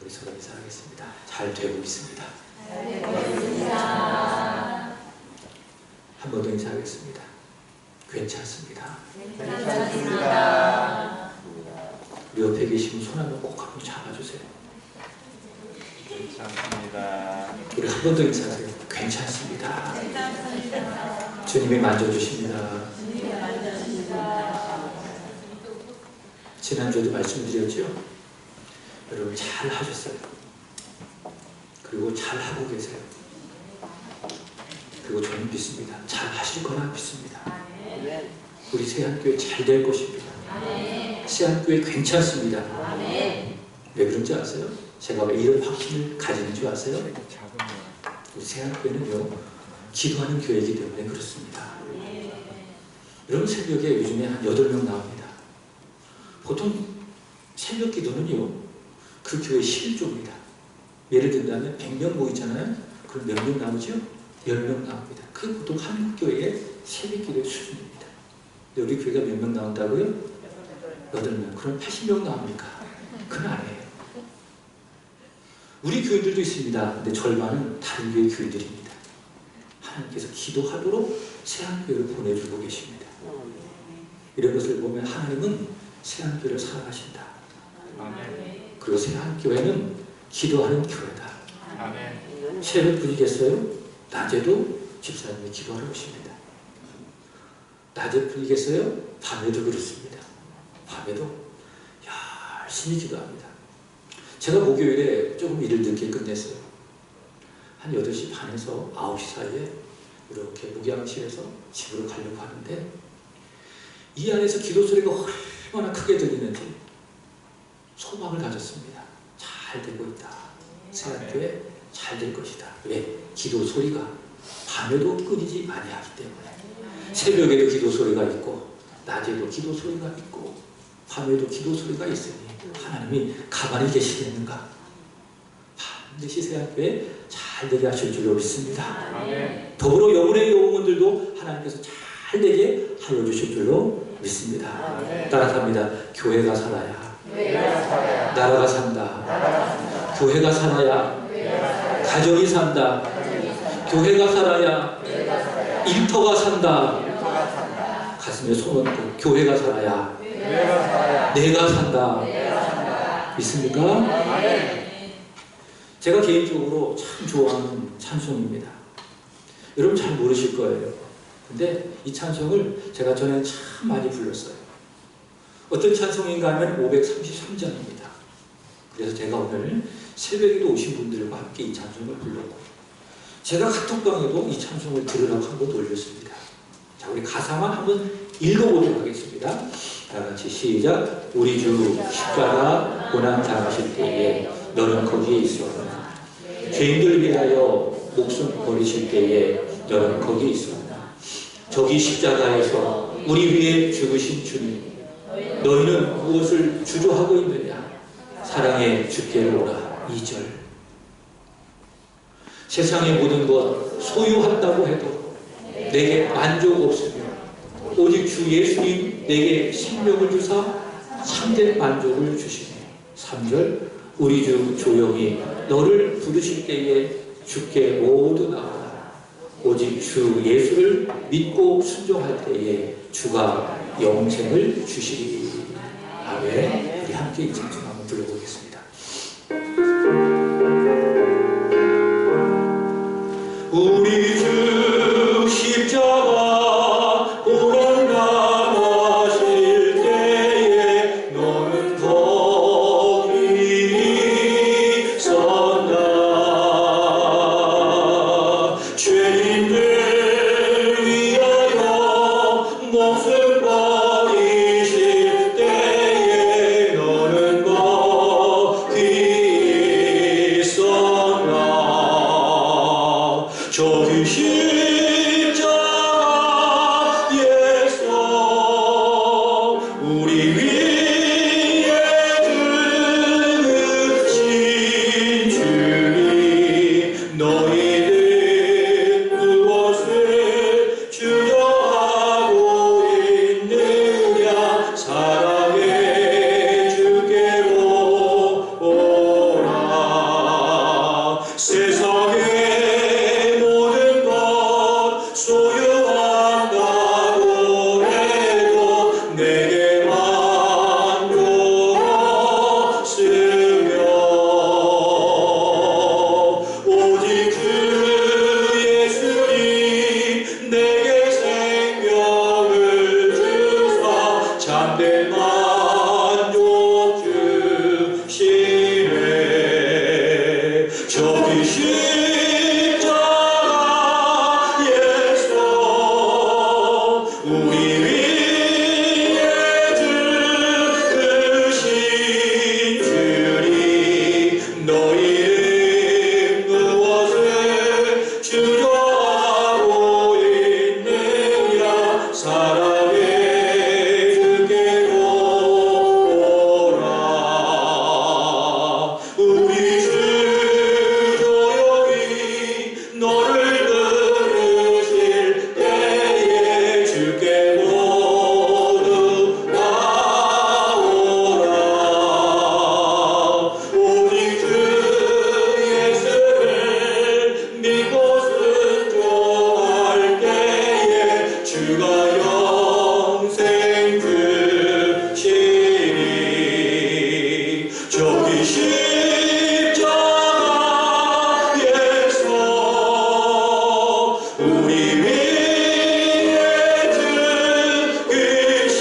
우리 서로 인사하겠습니다. 잘 되고 있습니다. 잘 되고 있습니다. 한 번 더 인사하겠습니다. 괜찮습니다. 괜찮습니다. 우리 옆에 계시면 손 한번 꼭 한번 잡아주세요. 괜찮습니다. 우리 한 번 더 인사하세요. 괜찮습니다. 괜찮습니다. 주님이 만져주십니다. 주님이 만져주십니다. 지난주에도 말씀드렸죠? 여러분 잘 하셨어요. 그리고 잘 하고 계세요. 그리고 저는 믿습니다. 잘 하실 거라 믿습니다. 우리 세안교회 잘 될 것입니다. 세안교회 괜찮습니다. 왜 그런지 아세요? 제가 왜 이런 확신을 가지는 줄 아세요? 우리 세안교회는요, 기도하는 교회이기 때문에 그렇습니다. 여러분 새벽에 요즘에 한 8명 나옵니다. 보통 새벽 기도는요, 그 교회 11조입니다. 예를 든다면 100명 모이잖아요? 그럼 몇 명 나오죠? 10명 나옵니다. 그게 보통 한국 교회의 새벽 기도의 수준입니다. 근데 우리 교회가 몇 명 나온다고요? 8명. 그럼 80명 나옵니까? 그건 아니에요. 우리 교인들도 있습니다. 근데 절반은 다른 교회 교인들입니다. 하나님께서 기도하도록 세안교회를 보내주고 계십니다. 이런 것을 보면 하나님은 세안교회를 사랑하신다. 아멘. 그리고 세안교회는 기도하는 교회다. 아멘. 새벽 분이겠어요? 낮에도 집사님이 기도하러 오십니다. 낮에 분이겠어요? 밤에도 그렇습니다. 밤에도 열심히 기도합니다. 제가 목요일에 조금 일을 늦게 끝냈어요. 한 8시 반에서 9시 사이에 이렇게 목양실에서 집으로 가려고 하는데 이 안에서 기도 소리가 얼마나 크게 들리는지 소망을 가졌습니다. 잘 되고 있다. 세안교회 잘 될 것이다. 왜? 기도 소리가 밤에도 끊이지 아니하기 때문에. 새벽에도 기도 소리가 있고 낮에도 기도 소리가 있고 밤에도 기도 소리가 있으니 하나님이 가만히 계시겠는가? 반드시 세안교회 잘 되게 하실 줄로 믿습니다. 아멘. 더불어 영혼의 영혼들도 하나님께서 잘 되게 하여 주실 줄로 믿습니다. 아멘. 따라갑니다. 교회가 살아야 교회가 살아야 나라가 산다. 교회가 살아야 가정이 산다. 교회가 살아야 일터가 산다. 가슴에 손 얹고 교회가 살아야 내가 산다. 믿습니까? 아멘. 제가 개인적으로 참 좋아하는 찬송입니다. 여러분 잘 모르실 거예요. 근데 이 찬송을 제가 전에 참 많이 불렀어요. 어떤 찬송인가 하면 533장입니다. 그래서 제가 오늘 새벽에도 오신 분들과 함께 이 찬송을 불렀고 제가 카톡방에도 이 찬송을 들으라고 한번 올렸습니다. 자, 우리 가사만 한번 읽어보도록 하겠습니다. 다 같이 시작. 우리 주 십자가 고난 당하실 때에 너는 거기에 있었구나. 죄인들 위하여 목숨 버리실 때에 너는 거기에 있었구나. 저기 십자가에서 우리 위해 죽으신 주님, 너희는 무엇을 주저하고 있느냐? 사랑의 주께로 오라. 2절. 세상의 모든 것 소유한다고 해도 내게 만족 없으며 오직 주 예수님 내게 생명을 주사 참된 만족을 주시네. 3절. 우리 주 조용히 너를 부르실 때에 주께 모두 나오라. 오직 주 예수를 믿고 순종할 때에 주가 영생을 주시리. 아멘. 우리 함께 이 찬송 한번 불러보겠습니다. 우리 주 십자가 고난 당하실 때에 너는 거기 있었나. 죄인들 위하여 목숨 버리실 때에 너는 거기 십자가에서 우리 위에 죽으신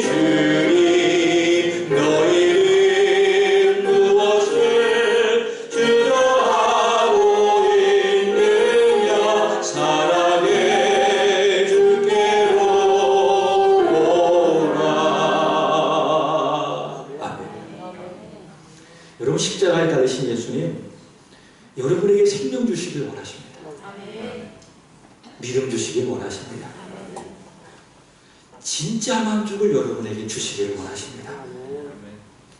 주님 너희는 무엇을 주저하고 있느냐 사랑의 주께로 오라. 아멘. 여러분 십자가에 달리신 예수님 여러분에게 생명 주시길 원하십니다. 믿음 주시길 원하십니다. 진짜 만족을 여러분에게 주시길 원하십니다.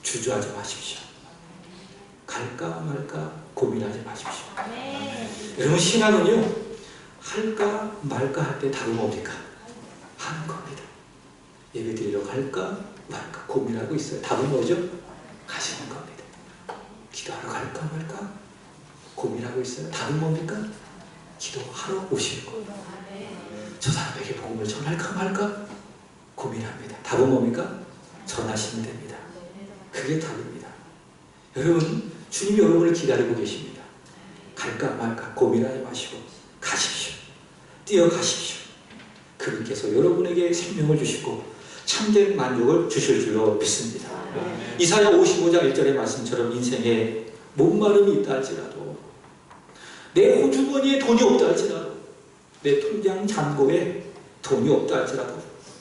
주저하지 마십시오. 갈까 말까 고민하지 마십시오. 여러분 신앙은요 할까 말까 할 때 답은 뭡니까? 하는 겁니다. 예배 드리러 갈까 말까 고민하고 있어요. 답은 뭐죠? 가시는 겁니다. 기도하러 갈까 말까 고민하고 있어요. 답은 뭡니까? 기도하러 오시는 겁니다. 저 사람에게 복음을 전할까 말까 고민합니다. 답은 뭡니까? 전하시면 됩니다. 그게 답입니다. 여러분 주님이 여러분을 기다리고 계십니다. 갈까 말까 고민하지 마시고 가십시오. 뛰어가십시오. 그분께서 여러분에게 생명을 주시고 참된 만족을 주실 줄로 믿습니다. 이사야 55장 1절의 말씀처럼 인생에 목마름이 있다 할지라도 내 호주머니에 돈이 없다 할지라도 내 통장 잔고에 돈이 없다 할지라도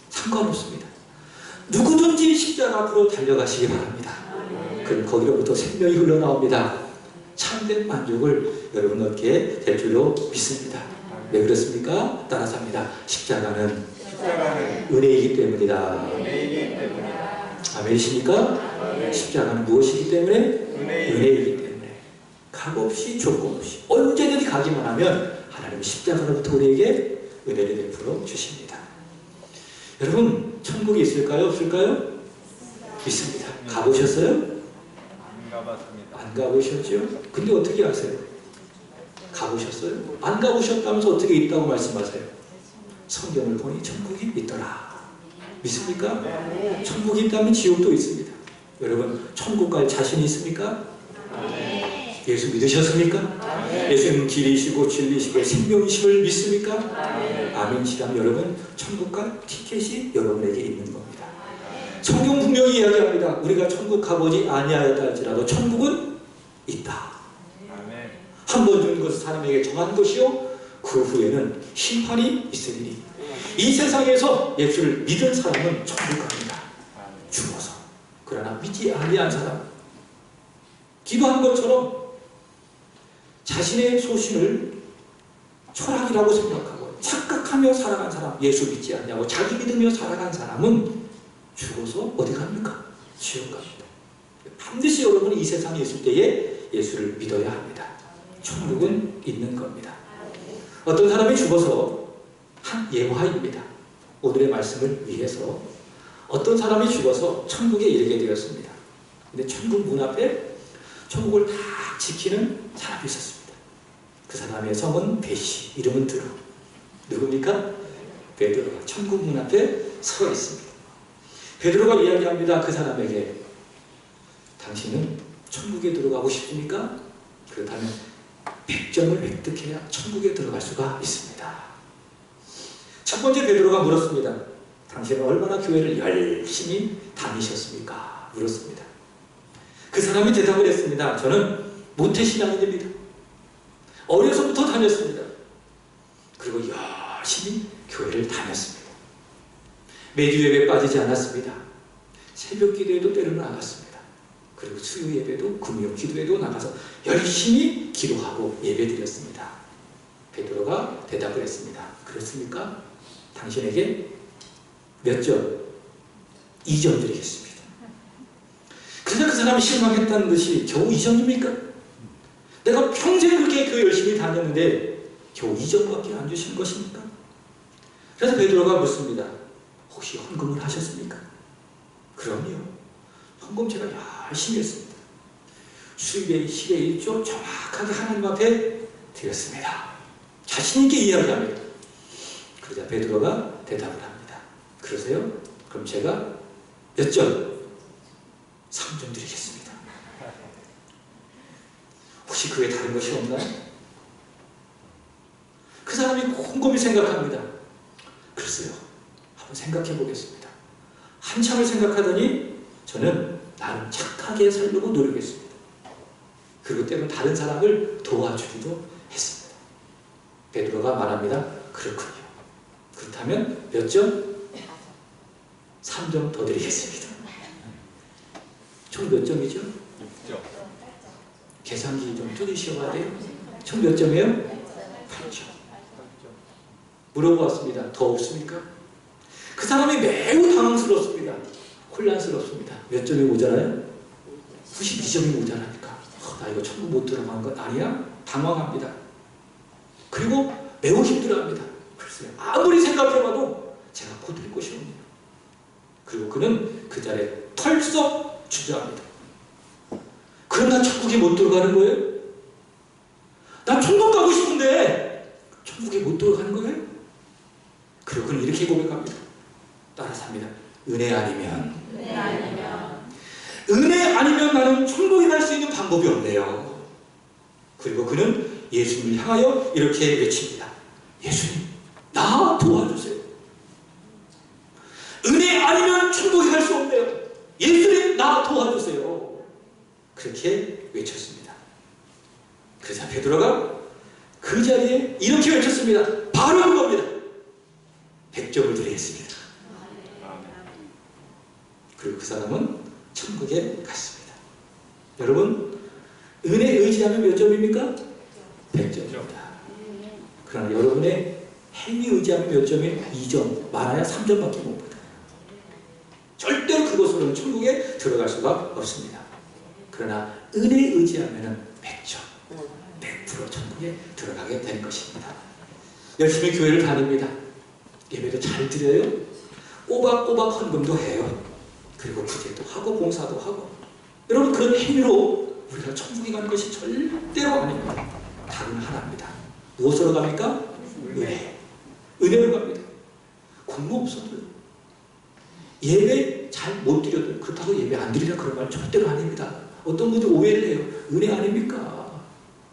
상관없습니다. 누구든지 십자가 앞으로 달려가시기 바랍니다. 그럼 거기로부터 생명이 흘러나옵니다. 참된 만족을 여러분 얻게 될 줄로 믿습니다. 왜 그렇습니까? 따라서 합니다. 십자가는 은혜이기 때문이다. 아멘이십니까? 십자가는 무엇이기 때문에? 은혜이기 때문에 값없이 조건 없이 언제든지 가기만 하면 하나님은 십자가로부터 우리에게 은혜를 베풀어 주십니다. 여러분 천국이 있을까요? 없을까요? 있습니다. 가보셨어요? 안 가봤습니다. 안 가보셨죠? 근데 어떻게 아세요? 가보셨어요? 안 가보셨다면서 어떻게 있다고 말씀하세요? 성경을 보니 천국이 있더라. 믿습니까? 네. 천국이 있다면 지옥도 있습니다. 여러분 천국 갈 자신이 있습니까? 네. 예수 믿으셨습니까? 예수님은 길이시고 진리시고 생명이심을 믿습니까? 아멘이시다면 여러분 천국 갈 티켓이 여러분에게 있는 겁니다. 성경 분명히 이야기합니다. 우리가 천국 가보지 아니하였다 할지라도 천국은 있다. 아멘. 한 번 준 것은 사람에게 정한 것이요 그 후에는 심판이 있으리니 이 세상에서 예수를 믿은 사람은 천국 갑니다. 죽어서. 그러나 믿지 아니한 사람 기도한 것처럼 자신의 소신을 철학이라고 생각하고 착각하며 살아간 사람 예수 믿지 않냐고 자기 믿으며 살아간 사람은 죽어서 어디 갑니까? 지옥 갑니다. 반드시 여러분이 이 세상에 있을 때에 예수를 믿어야 합니다. 천국은 있는 겁니다. 어떤 사람이 죽어서 한 예화입니다. 오늘의 말씀을 위해서 어떤 사람이 죽어서 천국에 이르게 되었습니다. 근데 천국 문 앞에 천국을 다 지키는 사람이 있었습니다. 그 사람의 성은 베시, 이름은 드루. 누굽니까? 베드로가 천국 문 앞에 서 있습니다. 베드로가 이야기합니다. 그 사람에게 당신은 천국에 들어가고 싶습니까? 그렇다면 100점을 획득해야 천국에 들어갈 수가 있습니다. 첫 번째 베드로가 물었습니다. 당신은 얼마나 교회를 열심히 다니셨습니까? 물었습니다. 그 사람이 대답을 했습니다. 저는 모태신앙인입니다. 어려서부터 다녔습니다. 그리고 열심히 교회를 다녔습니다. 매주 예배 빠지지 않았습니다. 새벽 기도에도 때로 나갔습니다. 그리고 수요 예배도 금요 기도에도 나가서 열심히 기도하고 예배 드렸습니다. 베드로가 대답을 했습니다. 그렇습니까? 당신에게 몇 점? 2점 드리겠습니다. 그러자 그 사람이 실망했다는 듯이 겨우 2점입니까? 내가 평생 그렇게 교회 열심히 다녔는데 겨우 2점밖에 안 주시는 것입니까? 그래서 베드로가 묻습니다. 혹시 헌금을 하셨습니까? 그럼요. 헌금 제가 열심히 했습니다. 수입의 10의 1조 정확하게 하나님 앞에 드렸습니다. 자신있게 이야기합니다. 그러자 베드로가 대답을 합니다. 그러세요? 그럼 제가 몇 점? 3점 드리겠습니다. 혹시 그 외에 다른 것이 없나요? 그 사람이 곰곰이 생각합니다. 글쎄요, 한번 생각해 보겠습니다. 한참을 생각하더니 저는 나는 착하게 살려고 노력했습니다. 그리고 때문에 다른 사람을 도와주기도 했습니다. 베드로가 말합니다. 그렇군요. 그렇다면 몇 점? 3점 더 드리겠습니다. 총 몇 점이죠? 6점. 계산기 좀 뚫으셔야 돼요. 총 몇 점이에요? 8점. 물어보았습니다. 더 없습니까? 그 사람이 매우 당황스럽습니다. 혼란스럽습니다. 몇 점이 모자라요? 92점이 모자라니까. 나 이거 천국 못 들어간 것 아니야? 당황합니다. 그리고 매우 힘들어합니다. 글쎄요. 아무리 생각해봐도 제가 고칠 곳이 없네요. 그리고 그는 그 자리에 털썩 주저합니다. 그럼 나 천국에 못 들어가는 거예요? 나 천국 가고 싶은데 천국에 못 들어가는 거예요? 그리고 그는 이렇게 고백합니다. 따라서 합니다. 은혜 아니면 나는 천국에 갈 수 있는 방법이 없네요. 그리고 그는 예수님을 향하여 이렇게 외칩니다. 예수님, 나 도와주세요. 은혜 아니면 천국에 갈 수 없네요. 예수님, 나 도와주세요. 그렇게 외쳤습니다. 그래서 베드로가 그 자리에 이렇게 외쳤습니다. 바로 그겁니다. 100점을 드리겠습니다. 그리고 그 사람은 천국에 갔습니다. 여러분, 은혜 의지하면 몇 점입니까? 100점입니다. 그러나 여러분의 행위 의지하면 몇 점이에요? 2점, 많아야 3점밖에 못 받아요. 절대로 그것으로는 천국에 들어갈 수가 없습니다. 그러나 은혜 의지하면 100점, 100% 천국에 들어가게 된 것입니다. 열심히 교회를 다닙니다. 예배도 잘 드려요. 꼬박꼬박 헌금도 해요. 그리고 구제도 하고 봉사도 하고. 여러분, 그런 행위로 우리가 천국에 가는 것이 절대로 아닙니다. 답은 하나입니다. 무엇으로 갑니까? 은혜. 은혜로 갑니다. 공부 없어도요. 예배 잘 못 드려도 그렇다고 예배 안 드리라 그런 말 절대로 아닙니다. 어떤 분들 오해를 해요. 은혜 아닙니까?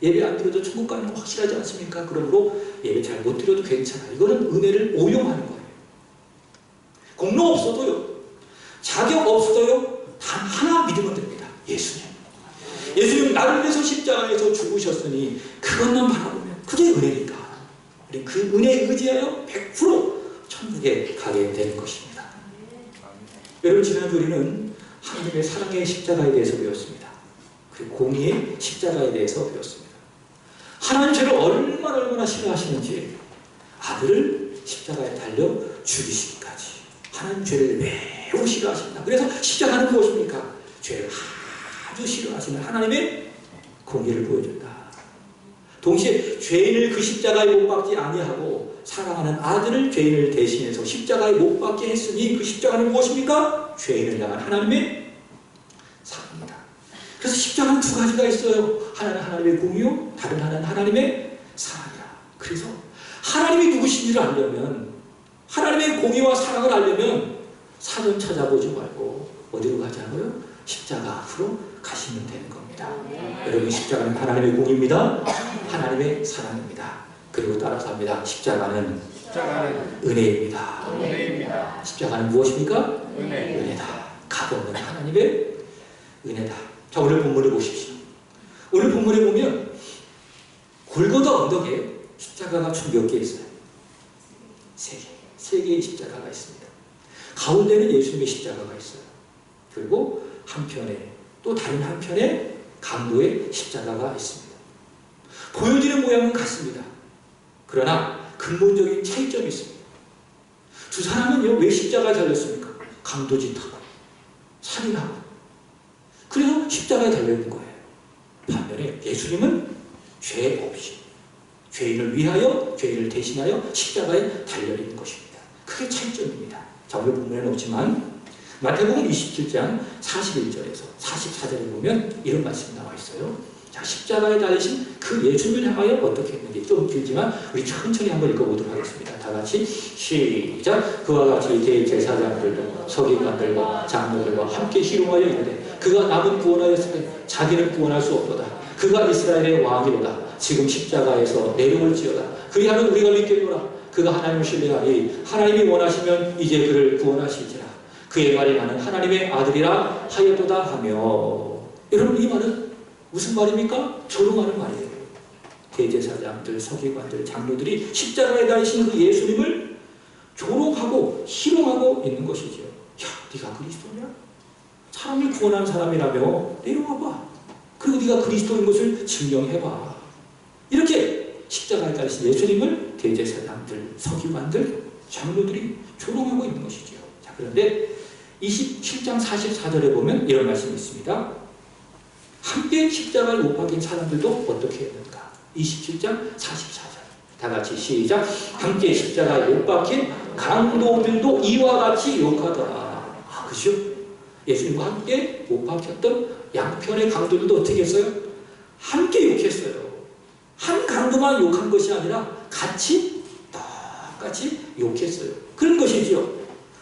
예배 안 드려도 천국 가는 거 확실하지 않습니까? 그러므로 예배 잘 못 드려도 괜찮아. 이거는 은혜를 오용하는 거예요. 공로 없어도요. 자격 없어도요. 단 하나 믿으면 됩니다. 예수님. 예수님 나를 위해서 십자가에서 죽으셨으니 그것만 바라보면 그게 은혜니까. 우리 그 은혜에 의지하여 100% 천국에 가게 되는 것입니다. 여러분, 지난주 우리는 하나님의 사랑의 십자가에 대해서 배웠습니다. 그리고 공의의 십자가에 대해서 배웠습니다. 하나님 죄를 얼마나 싫어하시는지 아들을 십자가에 달려 죽이시기까지 하나님 죄를 매우 싫어하십니다. 그래서 십자가는 무엇입니까? 죄를 아주 싫어하시는 하나님의 공의를 보여준다. 동시에 죄인을 그 십자가에 못 박지 아니하고 사랑하는 아들을 죄인을 대신해서 십자가에 못 박게 했으니 그 십자가는 무엇입니까? 죄인을 향한 하나님의 사랑입니다. 그래서 십자가는 두 가지가 있어요. 하나는 하나님의 공의요, 다른 하나는 하나님의 사랑이라. 그래서 하나님이 누구신지를 알려면, 하나님의 공의와 사랑을 알려면 사전 찾아보지 말고 어디로 가자고요? 십자가 앞으로 가시면 되는 겁니다. 여러분, 십자가는 하나님의 공의입니다. 하나님의 사랑입니다. 그리고 따라서 합니다. 십자가는 은혜입니다. 십자가는 무엇입니까? 은혜다. 값없는 하나님의 은혜다. 자, 오늘 본문을 보십시오. 오늘 본문에 보면 골고다 언덕에 십자가가 총 몇 개 있어요? 세 개의 십자가가 있습니다. 가운데는 예수님의 십자가가 있어요. 그리고 한편에, 또 다른 한편에 강도의 십자가가 있습니다. 보여지는 모양은 같습니다. 그러나 근본적인 차이점이 있습니다. 두 사람은요, 왜 십자가에 달렸습니까? 강도짓하고 살인하고, 그래서 십자가에 달려있는 거예요. 반면에 예수님은 죄 없이 죄인을 위하여, 죄인을 대신하여 십자가에 달려있는 것입니다. 크게 차이점입니다. 자, 오늘 본문에는 없지만 마태복음 27장 41절에서 44절에 보면 이런 말씀이 나와 있어요. 자, 자, 십자가에 달리신 그 예수님을 향하여 어떻게 했는지 좀 길지만 우리 천천히 한번 읽어보도록 하겠습니다. 다 같이 시작. 그와 같이 대제사장들도 서기관들과 장로들과 함께 희롱하여 이르되 그가 남은 구원하였을 때 자기는 구원할 수 없도다. 그가 이스라엘의 왕이로다. 지금 십자가에서 내려올지어다. 그리하면 우리가 믿겠노라. 그가 하나님을 신뢰하니 하나님이 원하시면 이제 그를 구원하실지라. 그의 말이 나는 하나님의 아들이라 하였도다 하며. 여러분, 이 말은 무슨 말입니까? 조롱하는 말이에요. 대제사장들, 서기관들, 장로들이 십자가에 달리신 그 예수님을 조롱하고 희롱하고 있는 것이죠. 야, 네가 그리스도냐? 사람을 구원한 사람이라며 내려와봐. 그리고 네가 그리스도인 것을 증명해봐. 이렇게 십자가에 달리신 예수님을 대제사장들, 서기관들, 장로들이 조롱하고 있는 것이죠. 자, 그런데 27장 44절에 보면 이런 말씀이 있습니다. 함께 십자가를 못 박힌 사람들도 어떻게 했는가? 27장 44절. 다 같이 시작. 함께 십자가에 못 박힌 강도들도 이와 같이 욕하더라. 아, 그죠? 예수님과 함께 못 박혔던 양편의 강도들도 어떻게 했어요? 함께 욕했어요. 한 강도만 욕한 것이 아니라 같이 똑같이 욕했어요. 그런 것이지요.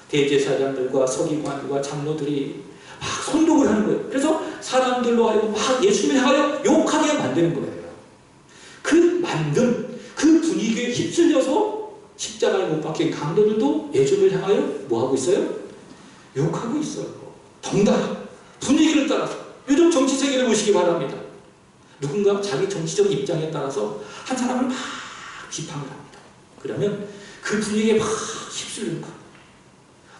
대제사장들과 서기관들과 장로들이 막 선동을 하는 거예요. 그래서 사람들로 하여금 막 예수님을 향하여 욕하게 만드는 거예요. 그 만든 그 분위기에 휩쓸려서 십자가에 못 박힌 강도들도 예수님을 향하여 뭐하고 있어요? 욕하고 있어요. 덩달아 분위기를 따라서. 요즘 정치 세계를 보시기 바랍니다. 누군가 자기 정치적 입장에 따라서 한 사람을 막 비판을 합니다. 그러면 그 분위기에 막 휩쓸리는 거예요.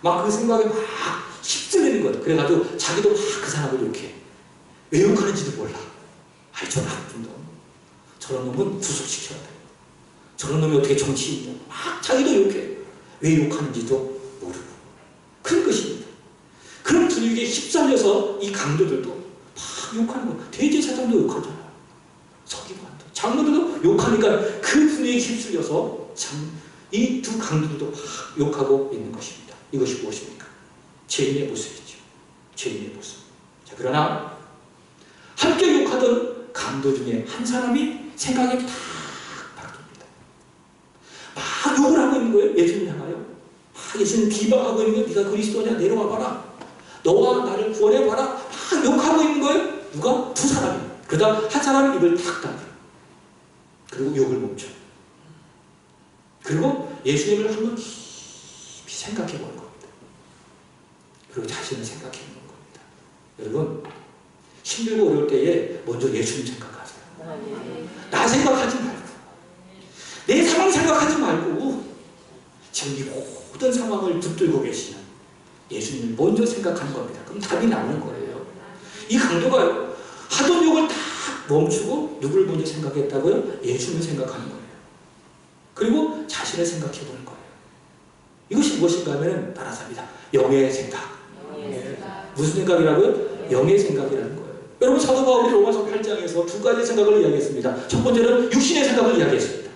막 그 생각에 막 휩쓸리는 거예요. 그래가지고 자기도 막 그 사람을 욕해. 왜 욕하는지도 몰라. 아이, 저 나쁜 놈. 저런 놈은 구속시켜야 돼. 저런 놈이 어떻게 정치인이냐. 막 자기도 욕해. 왜 욕하는지도 모르고. 그런 것입니다. 그런 분위기에 휩쓸려서 이 강도들도 막 욕하는 거예요. 대제사장도 욕하잖아요. 서기관도, 장로들도 욕하니까 그 분위기에 휩쓸려서 이 두 강도들도 막 욕하고 있는 것입니다. 이것이 무엇입니까? 죄인의 모습이죠. 죄인의 모습. 자, 그러나 함께 욕하던 강도 중에 한 사람이 생각이 탁 바뀝니다. 막 욕을 하고 있는 거예요. 예수님을 향하여. 막 예수님 비방하고 있는 거예요. 네가 그리스도냐? 내려와 봐라. 너와 나를 구원해 봐라. 막 욕하고 있는 거예요. 누가? 두 사람이. 그러다 한 사람이 입을 탁 닫아요. 그리고 욕을 멈춰. 그리고 예수님을 한번 깊이 생각해 보는 겁니다. 그리고 자신을 생각해 보는 겁니다. 여러분, 힘들고 어려울 때에 먼저 예수님 생각하세요. 나 생각하지 말고, 내 상황 생각하지 말고, 지금 이 모든 상황을 붙들고 계시는 예수님을 먼저 생각하는 겁니다. 그럼 답이 나오는 거예요. 이 강도가 하던 욕을 다 멈추고 누구를 먼저 생각했다고요? 예수님을 생각하는 거예요. 그리고 자신을 생각해 보는 거예요. 이것이 무엇인가 하면 따라서 합니다. 영의 생각. 무슨 생각이라고요? 영의 생각이라는 거예요. 여러분, 사도 바울이 로마서 8장에서 두 가지 생각을 이야기했습니다. 첫 번째는 육신의 생각을 이야기했습니다.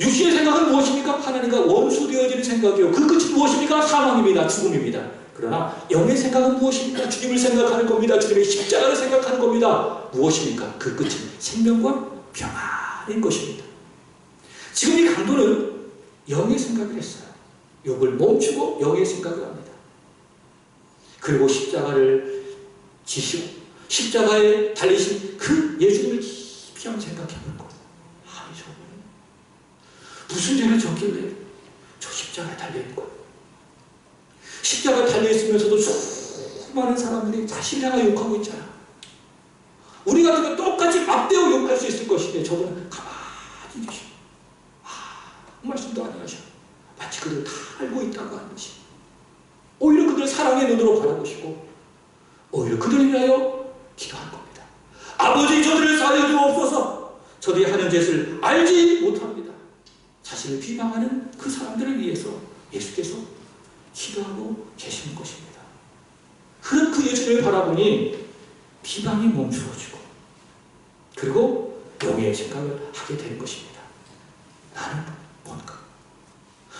육신의 생각은 무엇입니까? 하나님과 원수되어지는 생각이요. 그 끝이 무엇입니까? 사망입니다. 죽음입니다. 그러나 영의 생각은 무엇입니까? 주님을 생각하는 겁니다. 주님의 십자가를 생각하는 겁니다. 무엇입니까? 그 끝은 생명과 평안인 것입니다. 지금 이 강도는 영의 생각을 했어요. 욕을 멈추고 영의 생각을 합니다. 그리고 십자가를 지시고 십자가에 달리신 그 예수님을 깊이 한번 생각해 보는 거예요. 아니, 저분은 무슨 죄를 졌길래 저 십자가에 달려있는 거예요. 십자가에 달려있으면서도 수많은 사람들이 자신을 향하여 욕하고 있잖아. 우리 같으면 똑같이 맞대어 욕할 수 있을 것인데 저분은 가만히 계시고 아무 말씀도 안 하셔. 마치 그들 다 알고 있다고 하는 것이. 오히려 그들 사랑의 눈으로 바라보시고 오히려 그들을 위하여 기도한 겁니다. 아버지, 저들을 사하여 주옵소서. 저들이 하는 짓을 알지 못합니다. 자신을 비방하는 그 사람들을 위해서 예수께서 기도하고 계시는 것입니다. 그런 그 예수님을 바라보니 비방이 멈추어지고 그리고 영의 생각을 하게 되는 것입니다. 나는 뭔가?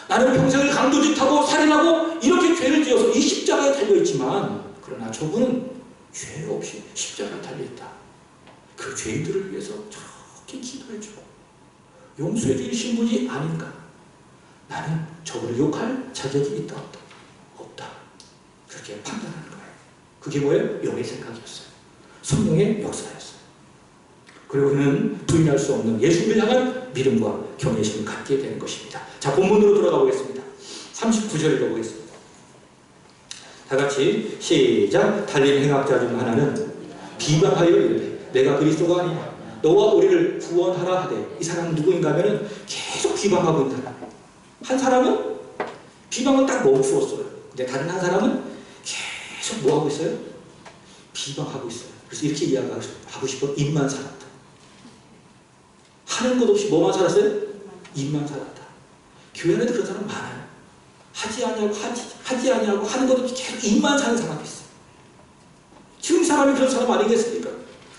나는 평생을 강도짓하고 살인하고 이렇게 죄를 지어서 이 십자가에 달려있지만 그러나 저분은 죄 없이 십자가에 달려있다. 그 그 죄인들을 위해서 저렇게 기도해주고 용서해 주신 분이 아닌가. 나는 저를 욕할 자격이 있다 없다? 없다. 그렇게 판단하는 거예요. 그게 뭐예요? 영의 생각이었어요. 성령의 역사였어요. 그리고 그는 부인할 수 없는 예수를 향한 믿음과 경외심을 갖게 되는 것입니다. 자, 본문으로 돌아가 보겠습니다. 39절 읽어보겠습니다. 다 같이 시작. 달린 행악자 중 하나는 비방하여 이르되 내가 그리스도가 아니냐 너와 우리를 구원하라 하되, 이 사람은 누구인가 하면 계속 비방하고 있는 사람. 한 사람은 비방을 딱 멈추었어요. 근데 다른 한 사람은 계속 뭐 하고 있어요? 비방하고 있어요. 그래서 이렇게 이야기하고 싶어. 입만 살았다. 하는 것 없이 뭐만 살았어요? 입만 살았다. 교회 안에도 그런 사람 많아요. 하지 아니하고 하는 것 없이 계속 입만 사는 사람이 있어요. 지금 사람이 그런 사람 아니겠습니까?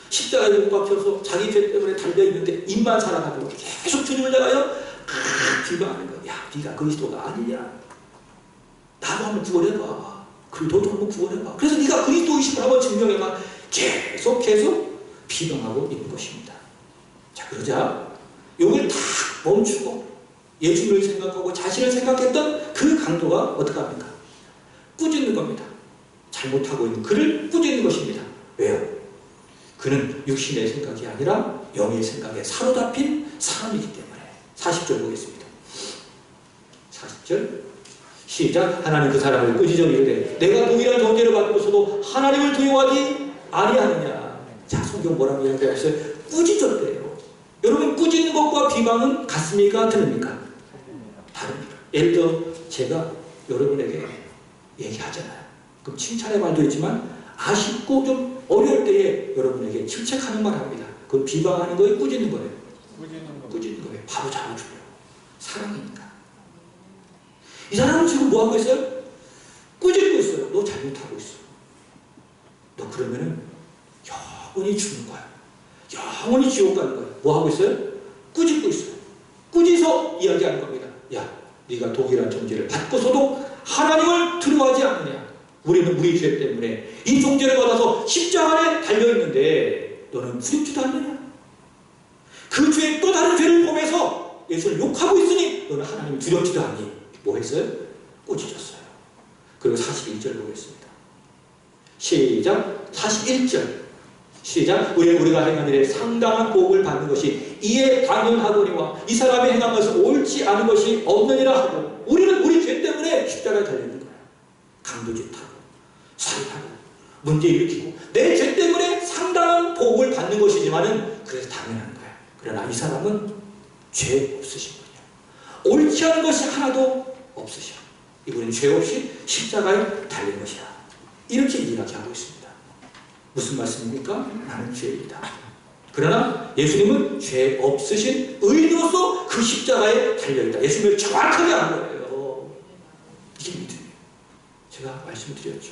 십자가에 못 박혀서 자기 죄 때문에 달려있는데 입만 살아가지고 계속 주님을 향하여 비방하는 거야. 야, 네가 그리스도가 아니냐? 나도 한번 구원해봐. 그리고 너도 한번 구원해봐. 그래서 네가 그리스도이심을 한번 증명해봐. 계속 비방하고 있는 것입니다. 자, 그러자 욕을 다 멈추고 예수를 생각하고 자신을 생각했던 그 강도가 어떻게 합니까? 꾸짖는 겁니다. 잘못하고 있는 그를 꾸짖는 것입니다. 왜요? 그는 육신의 생각이 아니라 영의 생각에 사로잡힌 사람이기 때문에. 40절 보겠습니다. 40절 시작. 하나님 그 사람을 꾸짖어 이르되 내가 동일한 존재를 받고서도 하나님을 두려워하지 아니하느냐. 자, 성경 뭐라고 이야기했어요? 꾸짖었대요. 여러분, 꾸짖는 것과 비방은 같습니까? 틀립니까? 다릅니다. 예를 들어 제가 여러분에게 얘기하잖아요. 그럼 칭찬의 말도 있지만 아쉽고 좀 어려울 때에 여러분에게 질책하는 말 합니다. 그건 비방하는 거예요? 꾸짖는 거예요? 꾸짖는 거예요. 바로 잡아줘요. 사랑이니까. 이 사람은 지금 뭐 하고 있어요? 꾸짖고 있어요. 너 잘못하고 있어. 너 그러면은 영원히 죽는 거야. 영원히 지옥 가는 거야. 뭐 하고 있어요? 꾸짖고 있어요. 꾸짖어 이야기하는 겁니다. 야, 네가 동일한 존재를 받고서도 하나님을 두려워하지 않느냐. 우리는 우리 죄 때문에 이 존재를 받아서 십자가에 달려있는데 너는 두렵지도 않느냐. 그 죄에 또 다른 죄를 범해서 예수를 욕하고 있으니 너는 하나님을 두렵지도 않니. 뭐 했어요? 꾸짖었어요. 그리고 41절 보겠습니다. 시작. 41절 시작. 우리가 행한 일에 상당한 복을 받는 것이 이에 당연하거니와 이 사람이 행한 것은 옳지 않은 것이 없느니라 하고, 우리는 우리 죄 때문에 십자가에 달려있는 거야. 강도짓하고 살인하고 문제 일으키고 내 죄 때문에 상당한 복을 받는 것이지만은 그래서 당연한 거야. 그러나 이 사람은 죄 없으신 분이야. 옳지 않은 것이 하나도 없으셔. 이분은 죄 없이 십자가에 달린 것이야. 이렇게 이야기하고 있습니다. 무슨 말씀입니까? 나는 죄인이다. 그러나 예수님은 죄 없으신 의인으로서 그 십자가에 달려있다. 예수님을 정확하게 한 거예요. 이게 믿음이에요. 제가 말씀드렸죠.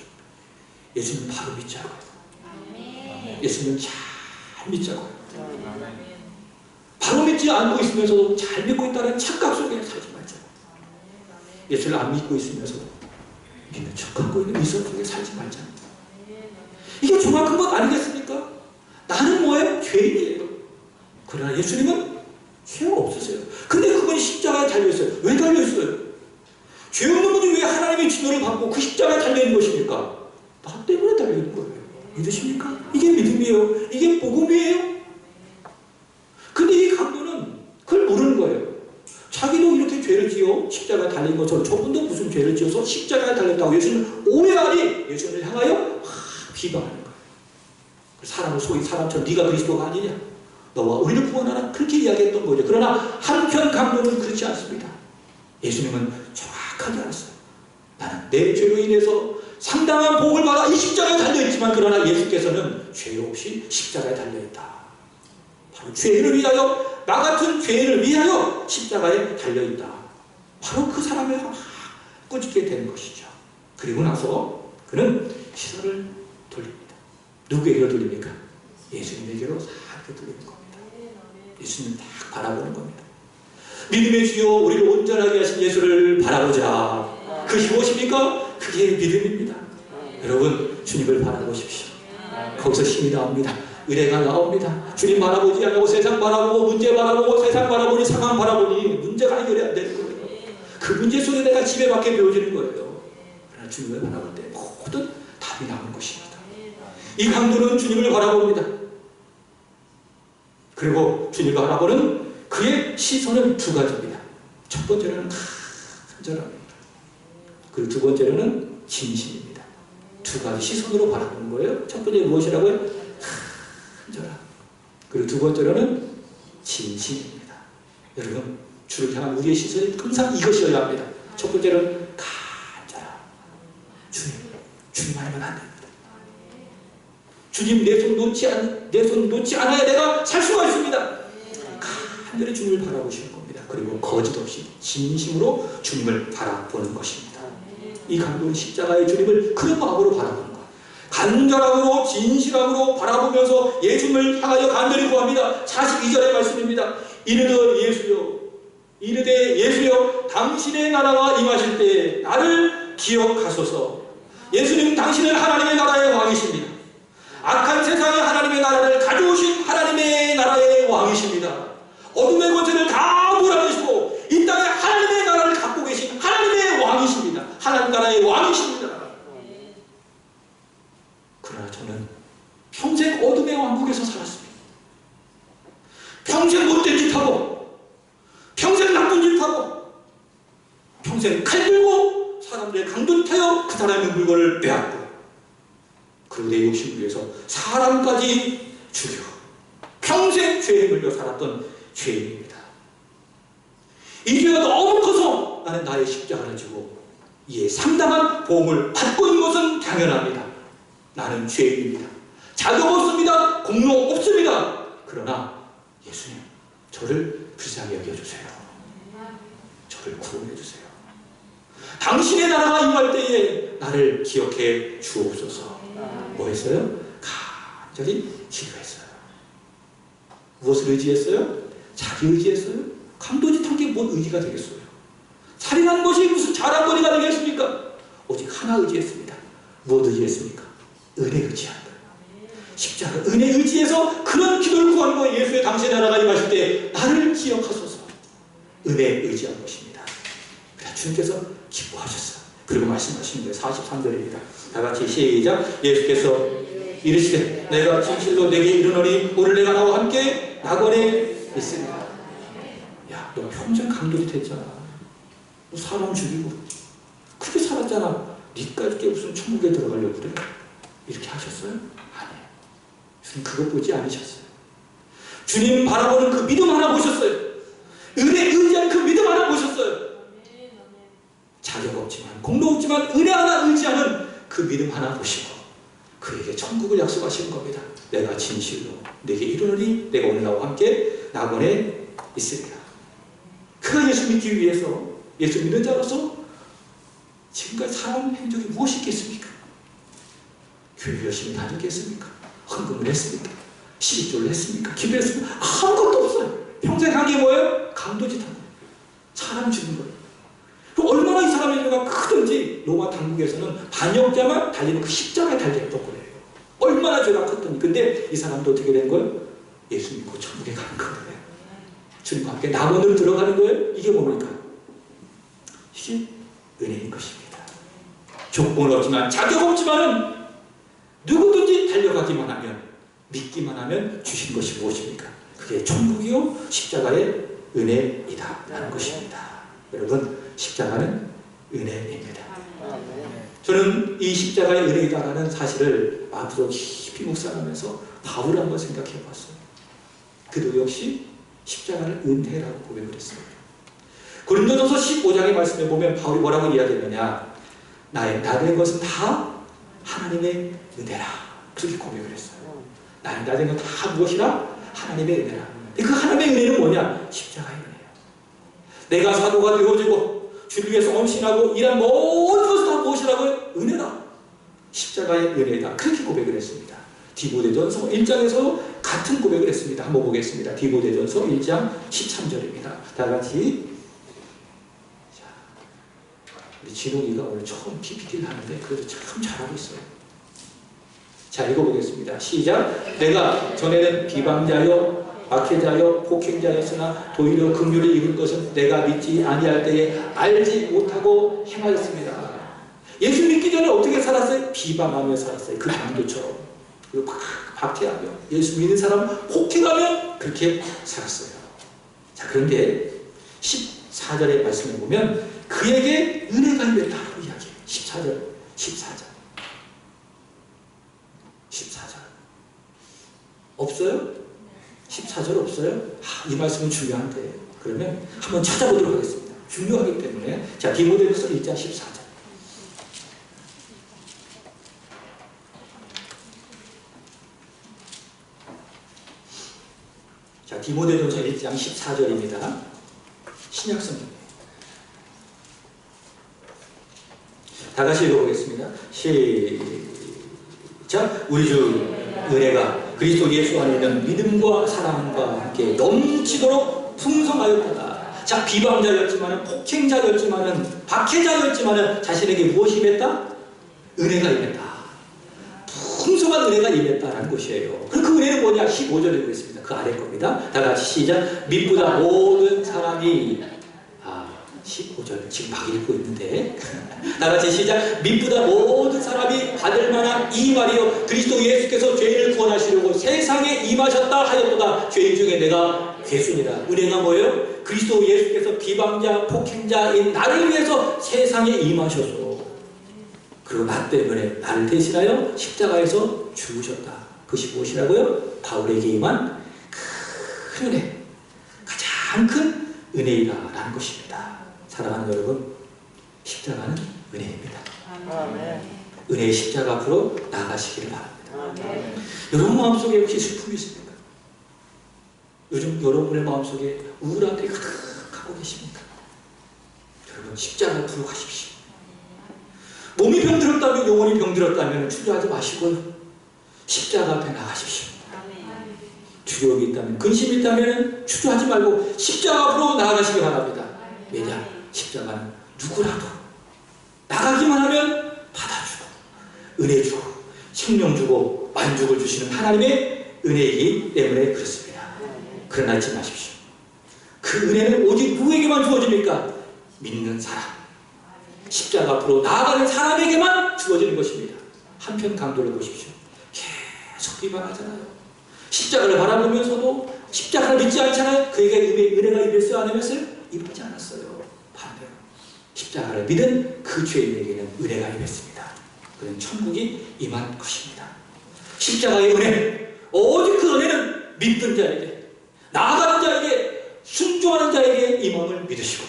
예수님 바로 믿자고요. 예수님 잘 믿자고요. 바로 믿지 않고 있으면서도 잘 믿고 있다는 착각 속에 살지 말자고요. 예수를 안 믿고 있으면서도 믿는 척하고 있는 이성 속에 살지 말자고요. 이게 정확한 것 아니겠습니까? 나는 뭐예요? 죄인이에요. 그러나 예수님은 죄가 없으세요. 근데 그분이 십자가에 달려있어요. 왜 달려있어요? 죄 없는 분이 왜 하나님의 진노를 받고 그 십자가에 달려있는 것입니까? 나 때문에 달려있는 거예요. 믿으십니까? 이게 믿음이에요. 이게 복음이에요. 근데 이 강도는 그걸 모르는 거예요. 자기도 이렇게 죄를 지어 십자가에 달린 것처럼 저분도 무슨 죄를 지어서 십자가에 달렸다고 예수님을 오해하니 예수님을 향하여 비방하는 거예요. 사람을 소위 사람처럼 네가 그리스도가 아니냐, 너와 우리를 구원하라, 그렇게 이야기했던 거죠. 그러나 한편 강도는 그렇지 않습니다. 예수님은 정확하게 알았어요. 나는 내 죄로 인해서 상당한 복을 받아 이 십자가에 달려있지만, 그러나 예수께서는 죄 없이 십자가에 달려있다. 바로 죄인을 위하여, 나 같은 죄인을 위하여 십자가에 달려있다. 바로 그 사람을 꾸짖게 되는 것이죠. 그리고 나서 그는 시선을 돌립니다. 누구에게로 돌립니까? 예수님에게로 싹 돌리는 겁니다. 예수님 딱 바라보는 겁니다. 믿음의 주여 우리를 온전하게 하신 예수를 바라보자. 그것이 무엇입니까? 그게 믿음입니다. 여러분, 주님을 바라보십시오. 거기서 힘이 나옵니다. 은혜가 나옵니다. 주님 바라보지 않고 세상 바라보고 문제 바라보고 세상 바라보니 상황 바라보니 문제가 해결이 안 되는 거예요. 그 문제 속에 내가 지배받게 되어지는 거예요. 그러나 주님을 바라볼 때 모든 답이 나오는 것입니다. 이 강도는 주님을 바라봅니다. 그리고 주님을 바라보는 그의 시선은 두 가지입니다. 첫 번째로는 간절함입니다. 그리고 두 번째로는 진심입니다. 두 가지 시선으로 바라보는 거예요. 첫 번째 무엇이라고요? 간절함. 그리고 두 번째로는 진심입니다. 여러분, 주를 향한 우리의 시선이 항상 이것이어야 합니다. 첫 번째는 간절함. 주님 아니면 안 됩니다. 주님 내 손 놓지 않아야 내가 살 수가 있습니다. 간절히 주님을 바라보시는 겁니다. 그리고 거짓 없이 진심으로 주님을 바라보는 것입니다. 이 강도는 십자가의 주님을 그런 마음으로 바라보는 것. 간절함으로 진실함으로 바라보면서 예수님을 향하여 간절히 구합니다. 42절의 말씀입니다. 이르되 예수여 당신의 나라가 임하실 때에 나를 기억하소서. 예수님 당신은 하나님의 나라의 왕이십니다. 악한 세상의 하나님의 나라를 가져오신 하나님의 나라의 왕이십니다. 어둠의 권세를 다 몰아내시고 이 땅에 하나님의 나라를 갖고 계신 하나님의 왕이십니다. 하나님 나라의 왕이십니다. 그러나 저는 평생 어둠의 왕국에서 살았습니다. 평생 못된 짓 하고 평생 나쁜 짓 하고 평생 칼 들고 사람들의 강도타여 그 사람의 물건을 빼앗고 그리고 내 욕심을 위해서 사람까지 죽여 평생 죄에 물려 살았던 죄인입니다. 이 죄가 너무 커서 나는 나의 십자가를 지고 이에 상당한 보험을 받고 있는 것은 당연합니다. 나는 죄인입니다. 자격 없습니다. 공로 없습니다. 그러나 예수님, 저를 불쌍히 여겨주세요. 저를 구원해주세요. 당신의 나라가 임할 때에 나를 기억해 주옵소서. 뭐 했어요? 간절히 기도했어요. 무엇을 의지했어요? 자기 의지했어요? 강도짓 한 게 뭔 의지가 되겠어요? 살인한 것이 무슨 잘한 거리가 되겠습니까? 오직 하나 의지했습니다. 무엇 의지했습니까? 은혜 의지한 거예요. 십자가 은혜 의지해서 그런 기도를 구하는 거예요. 예수의 당신의 나라가 임하실 때 나를 기억하소서. 은혜 의지한 것입니다. 그래서 주님께서 기뻐하셨어요. 그리고 말씀하시는 거예요. 43절입니다. 다 같이 시작. 예수께서 이르시되 내가 진실로 내게 이르노니 오늘 내가 나와 함께 낙원에 있습니다. 야, 너 평생 강도짓 했잖아. 너 사람 죽이고 크게 살았잖아. 니까지 무슨 천국에 들어가려고 그래? 이렇게 하셨어요? 아니에요. 주님 그것 보지 않으셨어요. 주님 바라보는 그 믿음 하나 보셨어요. 은혜 의지하는 그 믿음 하나 보셨어요. 자격 없지만 공로 없지만 은혜 하나 의지하는 그 믿음 하나 보시고 그에게 천국을 약속하시는 겁니다. 내가 진실로 내게 이르노니 내가 오늘 나와 함께 낙원에 있으리라. 그가 예수 믿기 위해서 예수 믿는 자로서 지금까지 살아온 행적이 무엇이 있겠습니까? 교회 열심히 다녔겠습니까? 헌금을 했습니까? 12조를 했습니까? 기도했습니까? 아무것도 없어요. 평생 한 게 뭐예요? 강도짓 한 거예요. 사람 죽인 거예요. 얼마나 이 사람의 죄가 크든지 로마 당국에서는 반역자만 달리는 그 십자가에 달렸던 거예요. 얼마나 죄가 컸더니. 근데 이 사람도 어떻게 된 거예요? 예수 믿고 천국에 가는 거예요. 주님과 함께 낙원으로 들어가는 거예요. 이게 뭡니까? 이게 은혜인 것입니다. 조건 없지만 자격 없지만은 누구든지 달려가기만 하면 믿기만 하면 주신 것이 무엇입니까? 그게 천국이요 십자가의 은혜이다 하는 것입니다. 여러분, 십자가는 은혜입니다. 저는 이 십자가의 은혜이다라는 사실을 앞으로 깊이 묵상하면서 바울을 한번 생각해 봤어요. 그도 역시 십자가를 은혜라고 고백을 했습니다. 고린도전서 15장의 말씀에 보면 바울이 뭐라고 이야기했느냐? 나된 것은 다 하나님의 은혜라. 그렇게 고백을 했어요. 나된 건 다 무엇이라? 하나님의 은혜라. 그 하나님의 은혜는 뭐냐? 십자가의 은혜예요. 내가 사도가 되어지고 주를 위해서 헌신하고 이런 모든 것을 다 무엇이라고요? 은혜다. 십자가의 은혜다. 그렇게 고백을 했습니다. 디모데전서 1장에서 같은 고백을 했습니다. 한번 보겠습니다. 디모데전서 1장 13절입니다. 다 같이. 자, 우리 진홍이가 오늘 처음 PPT를 하는데 그래도 참 잘하고 있어요. 자, 읽어보겠습니다. 시작. 내가 전에는 비방자요 박해자요 폭행자였으나 도리어 긍휼을 입은 것은 내가 믿지 아니할 때에 알지 못하고 행하였습니다. 예수 믿기 전에 어떻게 살았어요? 비방하며 살았어요. 그 강도처럼. 그리고 막 박해하며 예수 믿는 사람 폭행하며 그렇게 살았어요. 자, 그런데 14절의 말씀을 보면 그에게 은혜가 임했다고 이야기해요. 14절. 14절 없어요? 14절 없어요? 이 말씀은 중요한데 그러면 한번 찾아보도록 하겠습니다. 중요하기 때문에. 자, 디모데후서 1장 14절. 자, 디모데후서 1장 14절입니다. 신약성경이에요. 다 같이 읽어보겠습니다. 시작. 우리 주 은혜가 그리스도 예수 안에 있는 믿음과 사랑과 함께 넘치도록 풍성하였다. 자, 비방자였지만은 폭행자였지만은 박해자였지만은 자신에게 무엇이 임했다? 은혜가 임했다. 풍성한 은혜가 임했다라는 것이에요. 그 은혜는 뭐냐? 15절에 보겠습니다. 그 아래 겁니다. 다 같이 시작. 믿보다 모든 사람이 15절 지금 막 읽고 있는데 다 같이 시작. 믿보다 모든 사람이 받을 만한 이 말이요 그리스도 예수께서 죄인을 구원하시려고 세상에 임하셨다 하였도다. 죄인 중에 내가 괴수니라. 은혜가 뭐예요? 그리스도 예수께서 비방자 폭행자인 나를 위해서 세상에 임하셔서 그리고 나 때문에 나를 대신하여 십자가에서 죽으셨다. 그것이 무엇이라고요? 바울에게 임한 큰 은혜, 가장 큰 은혜이다라는 것입니다. 사랑하는 여러분, 십자가는 은혜입니다. 아멘. 은혜의 십자가 앞으로 나아가시기를 바랍니다. 아멘. 여러분 마음속에 혹시 슬픔이 있습니까? 요즘 여러분의 마음속에 우울함이 가득하고 계십니까? 여러분 십자가 앞으로 가십시오. 몸이 병들었다면, 영혼이 병들었다면 주저하지 마시고요. 십자가 앞에 나가십시오. 두려움이 있다면, 근심이 있다면 주저하지 말고 십자가 앞으로 나아가시기 바랍니다. 왜냐? 십자가는 누구라도 나가기만 하면 받아주고 은혜 주고 생명 주고 만족을 주시는 하나님의 은혜이기 때문에 그렇습니다. 그러나 잊지 마십시오. 그 은혜는 오직 누구에게만 주어집니까? 믿는 사람, 십자가 앞으로 나아가는 사람에게만 주어지는 것입니다. 한편 강도를 보십시오. 계속 비방하잖아요. 십자가를 바라보면서도 십자가를 믿지 않잖아요. 그에게 은혜가 임했어요? 안 임했어요? 임하지 않았어요. 반대로 십자가를 믿은 그 죄인에게는 은혜가 임했습니다. 그는 천국이 임한 것입니다. 십자가의 은혜, 오직 그 은혜는 믿는 자에게, 나아가는 자에게, 순종하는 자에게 임함을 믿으시고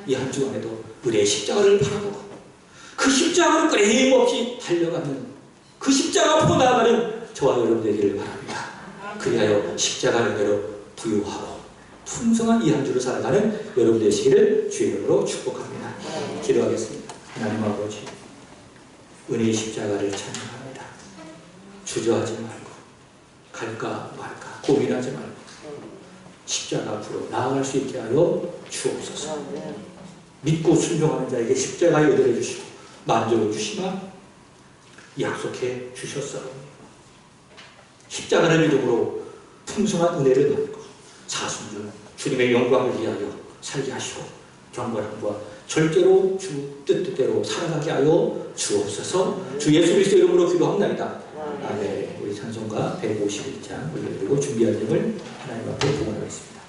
이 한 주간에도 은혜의 십자가를 바라보고 그 십자가를 끊임없이 달려가는 그 십자가 앞으로 나아가는 저와 여러분 되기를 바랍니다. 그리하여 십자가 은혜로 부유하고 풍성한 이 한 주를 살아가는 여러분 되시기를 주의 이름으로 축복합니다. 기도하겠습니다. 하나님 아버지, 은혜의 십자가를 찬양합니다. 주저하지 말고 갈까 말까 고민하지 말고 십자가 앞으로 나아갈 수 있게 하여 주옵소서. 믿고 순종하는 자에게 십자가의 은혜를 주시고 만족을 주시마 약속해 주셨사옵니다. 십자가를 믿음으로 풍성한 은혜를 받고 사순절 주님의 영광을 위하여 살게 하시고 경건함과 절대로 주 뜻대로 살아가게 하여 주옵소서. 주 예수 그리스도 이름으로 기도합니다. 아멘. 우리 찬송가 151장 올려드리고 준비할 점을 하나님 앞에 부원하겠습니다.